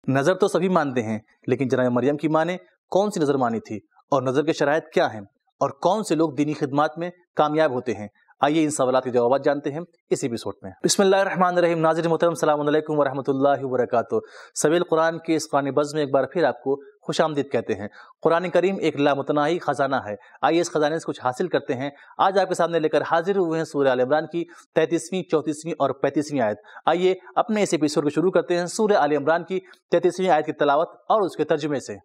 نظر تو سبھی مانتے ہیں، لیکن جناب مریم کی ماں نے کون سی نظر مانی تھی اور نظر کے شرائط کیا ہیں اور کون سے لوگ دینی خدمات میں کامیاب ہوتے ہیں؟ آئیے ان سوالات کے جوابات جانتے ہیں اس ایپیسوڈ میں۔ بسم اللہ الرحمن الرحیم۔ ناظرین محترم، السلام علیکم ورحمۃ اللہ وبرکاتہ۔ سبیل قرآن کے اس قرآن بز میں ایک بار پھر آپ کو خوش آمدید کہتے ہیں۔ قرآن کریم ایک لامتناہی خزانہ ہے، آئیے اس خزانے سے کچھ حاصل کرتے ہیں۔ آج آپ کے سامنے لے کر حاضر ہوئے ہیں سورہ آل عمران کی 33ویں، 34ویں اور 35ویں آیت۔ آئیے اپنے اس ایپیسوڈ کو شروع کرتے ہیں سورہ آل عمران کی 33ویں آیت کی تلاوت اور اس کے ترجمے سے۔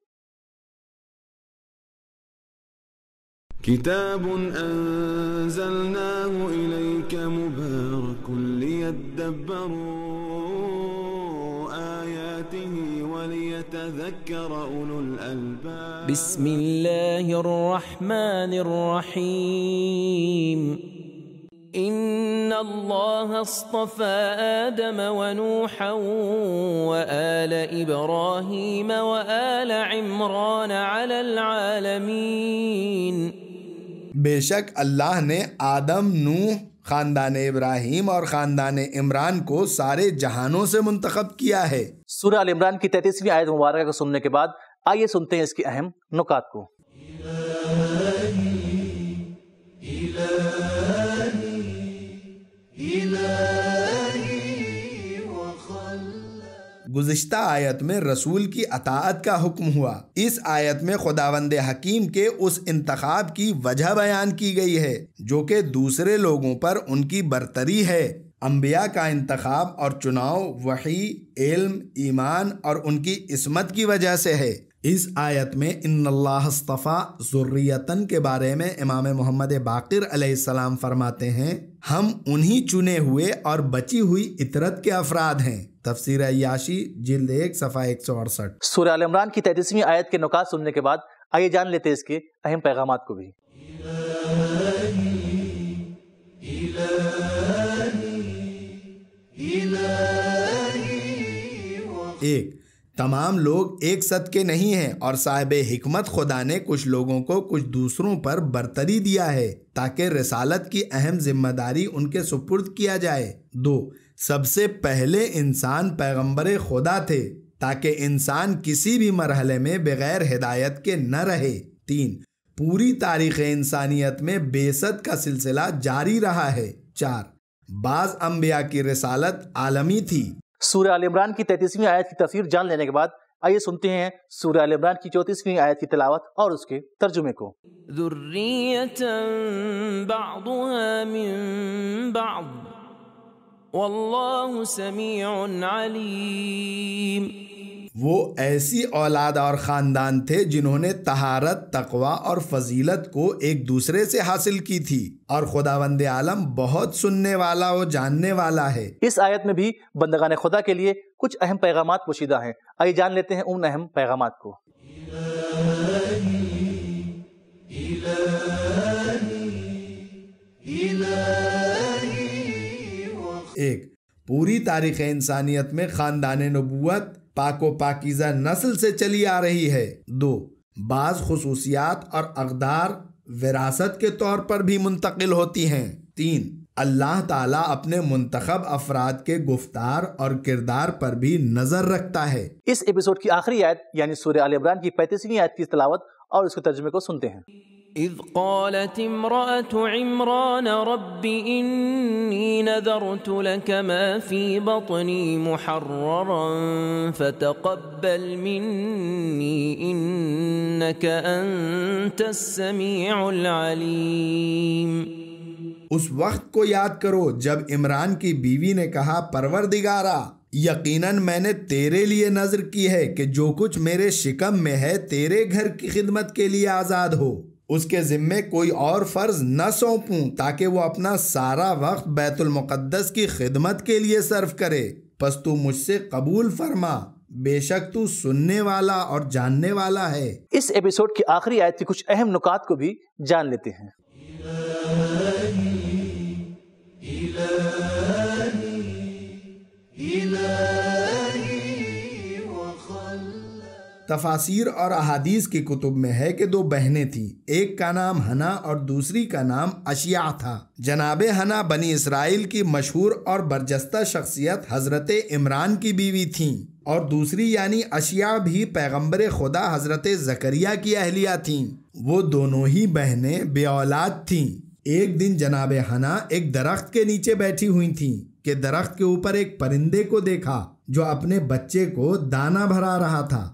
کتاب انزلناه الیک مبارک لیدبروا آیاته ولیتذکر اولو الالباب۔ بسم اللہ الرحمن الرحیم۔ ان اللہ اصطفى آدم ونوحا وآل ابراہیم وآل عمران علی العالمین۔ بے شک اللہ نے آدم، نوح، خاندان ابراہیم اور خاندان عمران کو سارے جہانوں سے منتخب کیا ہے۔ سورہ آل عمران کی 33ویں آیت مبارکہ کو سننے کے بعد آئیے سنتے ہیں اس کی اہم نکات کو۔ گزشتہ آیت میں رسول کی اطاعت کا حکم ہوا۔ اس آیت میں خداوند حکیم کے اس انتخاب کی وجہ بیان کی گئی ہے جو کہ دوسرے لوگوں پر ان کی برتری ہے۔ انبیاء کا انتخاب اور چناؤ وحی، علم، ایمان اور ان کی عصمت کی وجہ سے ہے۔ اس آیت میں ان اللہ اصطفیٰ ذریتن کے بارے میں امام محمد باقر علیہ السلام فرماتے ہیں، ہم انہی چنے ہوئے اور بچی ہوئی اطرت کے افراد ہیں۔ تفسیر عیاشی جلد 1 صفحہ 168۔ سورہ آل عمران کی 33ویں آیت کے نکات سننے کے بعد آئیے جان لیتے ہیں اس کے اہم پیغامات کو بھی۔ ایک، تمام لوگ ایک سط کے نہیں ہیں اور صاحب حکمت خدا نے کچھ لوگوں کو کچھ دوسروں پر برتری دیا ہے تاکہ رسالت کی اہم ذمہ داری ان کے سپرد کیا جائے۔ دو، سب سے پہلے انسان پیغمبر خدا تھے تاکہ انسان کسی بھی مرحلے میں بغیر ہدایت کے نہ رہے۔ تین، پوری تاریخ انسانیت میں بعثت کا سلسلہ جاری رہا ہے۔ چار، بعض انبیاء کی رسالت عالمی تھی۔ سورہ آل عمران کی 33ویں آیت کی تفسیر جان لینے کے بعد آئیے سنتے ہیں سورہ آل عمران کی 34ویں آیت کی تلاوت اور اس کے ترجمے کو۔ ذریۃ بعضها من بعض واللہ سمیع علیم۔ وہ ایسی اولاد اور خاندان تھے جنہوں نے طہارت، تقوی اور فضیلت کو ایک دوسرے سے حاصل کی تھی، اور خداوند عالم بہت سننے والا و جاننے والا ہے۔ اس آیت میں بھی بندگان خدا کے لیے کچھ اہم پیغامات پوشیدہ ہیں، آئیے جان لیتے ہیں ان اہم پیغامات کو۔ ایک، پوری تاریخ انسانیت میں خاندان نبوت پاک و پاکیزہ نسل سے چلی آ رہی ہے۔ دو، بعض خصوصیات اور اقدار وراثت کے طور پر بھی منتقل ہوتی ہیں۔ تین، اللہ تعالیٰ اپنے منتخب افراد کے گفتار اور کردار پر بھی نظر رکھتا ہے۔ اس ایپیسوڈ کی آخری آیت یعنی سورہ آل عمران کی 35ویں آیت کی تلاوت اور اس کے ترجمے کو سنتے ہیں۔ اذ قالت امرأة عمران رب انی نذرت لك ما في بطنی محررا فتقبل منی انك انت السمیع العلیم۔ اس وقت کو یاد کرو جب عمران کی بیوی نے کہا، پروردگارا، یقیناً میں نے تیرے لیے نذر کی ہے کہ جو کچھ میرے شکم میں ہے تیرے گھر کی خدمت کے لیے آزاد ہو، اس کے ذمے کوئی اور فرض نہ سونپوں تاکہ وہ اپنا سارا وقت بیت المقدس کی خدمت کے لیے صرف کرے، پس تو مجھ سے قبول فرما، بے شک تو سننے والا اور جاننے والا ہے۔ اس ایپیسوڈ کی آخری آیت کی کچھ اہم نکات کو بھی جان لیتے ہیں۔ تفاسیر اور احادیث کی کتب میں ہے کہ دو بہنیں تھیں، ایک کا نام حنا اور دوسری کا نام اشیاء تھا۔ جناب حنا بنی اسرائیل کی مشہور اور برجستہ شخصیت حضرت عمران کی بیوی تھیں۔ اور دوسری یعنی اشیاء بھی پیغمبر خدا حضرت زکریا کی اہلیہ تھیں۔ وہ دونوں ہی بہنیں بے اولاد تھیں۔ ایک دن جناب حنا ایک درخت کے نیچے بیٹھی ہوئی تھیں کہ درخت کے اوپر ایک پرندے کو دیکھا جو اپنے بچے کو دانہ بھرا رہا تھا۔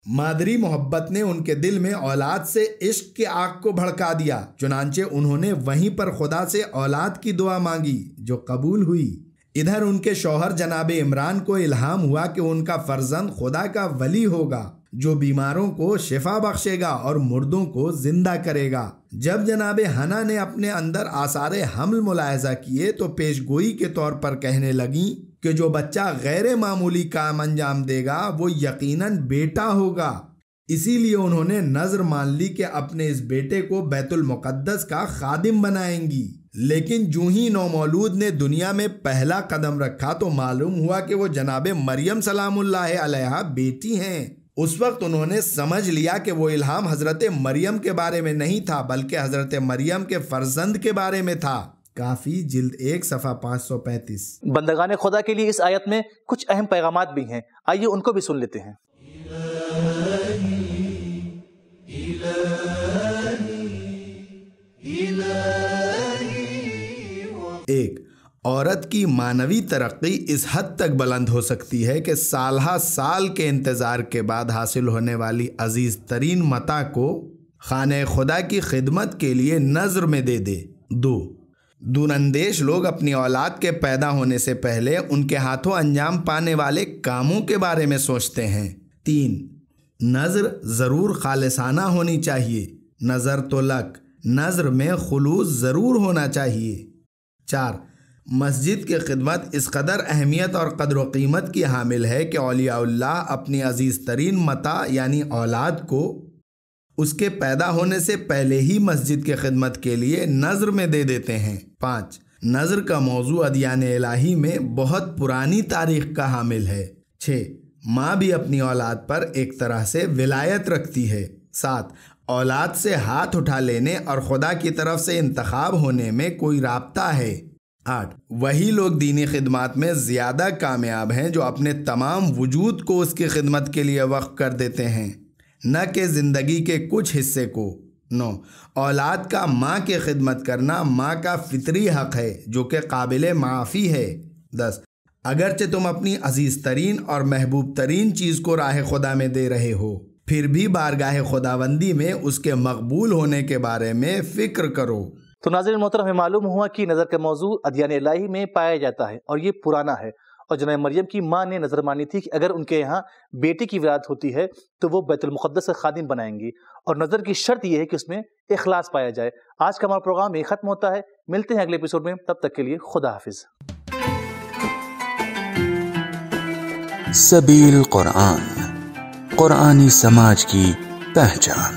مادری محبت نے ان کے دل میں اولاد سے عشق کی آگ کو بھڑکا دیا، چنانچہ انہوں نے وہیں پر خدا سے اولاد کی دعا مانگی جو قبول ہوئی۔ ادھر ان کے شوہر جناب عمران کو الہام ہوا کہ ان کا فرزند خدا کا ولی ہوگا جو بیماروں کو شفا بخشے گا اور مردوں کو زندہ کرے گا۔ جب جناب حنا نے اپنے اندر آثار حمل ملاحظہ کیے تو پیش گوئی کے طور پر کہنے لگیں کہ جو بچہ غیر معمولی کام انجام دے گا وہ یقیناً بیٹا ہوگا۔ اسی لیے انہوں نے نظر مان لی کہ اپنے اس بیٹے کو بیت المقدس کا خادم بنائیں گی۔ لیکن جو ہی نومولود نے دنیا میں پہلا قدم رکھا تو معلوم ہوا کہ وہ جناب مریم سلام اللہ علیہا بیٹی ہیں۔ اس وقت انہوں نے سمجھ لیا کہ وہ الہام حضرت مریم کے بارے میں نہیں تھا بلکہ حضرت مریم کے فرزند کے بارے میں تھا۔ کافی جلد 1 صفحہ 535۔ بندگان خدا کے لیے اس آیت میں کچھ اہم پیغامات بھی ہیں، آئیے ان کو بھی سن لیتے ہیں۔ 1. عورت کی معنوی ترقی اس حد تک بلند ہو سکتی ہے کہ سالہ سال کے انتظار کے بعد حاصل ہونے والی عزیز ترین متاع کو خانہ خدا کی خدمت کے لیے نذر میں دے دے۔ 2. دور اندیش لوگ اپنی اولاد کے پیدا ہونے سے پہلے ان کے ہاتھوں انجام پانے والے کاموں کے بارے میں سوچتے ہیں۔ 3. نذر ضرور خالصانہ ہونی چاہیے، نظر تو لک، نذر میں خلوص ضرور ہونا چاہیے۔ 4. مسجد کی خدمت اس قدر اہمیت اور قدر و قیمت کی حامل ہے کہ اولیاء اللہ اپنی عزیز ترین متاع یعنی اولاد کو اس کے پیدا ہونے سے پہلے ہی مسجد کی خدمت کے لیے نذر میں دے دیتے ہیں۔ 5. نذر کا موضوع ادیان الہی میں بہت پرانی تاریخ کا حامل ہے۔ 6. ماں بھی اپنی اولاد پر ایک طرح سے ولایت رکھتی ہے۔ 7. اولاد سے ہاتھ اٹھا لینے اور خدا کی طرف سے انتخاب ہونے میں کوئی رابطہ ہے۔ 8. وہی لوگ دینی خدمات میں زیادہ کامیاب ہیں جو اپنے تمام وجود کو اس کی خدمت کے لیے وقف کر دیتے ہیں، نہ کہ زندگی کے کچھ حصے کو۔ 9. اولاد کا ماں کی خدمت کرنا ماں کا فطری حق ہے جو کہ قابل معافی ہے۔ 10. اگرچہ تم اپنی عزیز ترین اور محبوب ترین چیز کو راہ خدا میں دے رہے ہو، پھر بھی بارگاہ خداوندی میں اس کے مقبول ہونے کے بارے میں فکر کرو۔ تو ناظرین محترم، ہمیں معلوم ہوا کہ نظر کا موضوع ادیان الہی میں پایا جاتا ہے اور یہ پرانا ہے، اور جناب مریم کی ماں نے نظر مانی تھی کہ اگر ان کے یہاں بیٹی کی ولادت ہوتی ہے تو وہ بیت المقدس کا خادم بنائیں گی، اور نظر کی شرط یہ ہے کہ اس میں اخلاص پایا جائے۔ آج کا ہمارا پروگرام یہ ختم ہوتا ہے، ملتے ہیں اگلے ایپیسوڈ میں، تب تک کے لیے خدا حافظ۔ سبیل قرآن، قرآنی سماج کی پہچان۔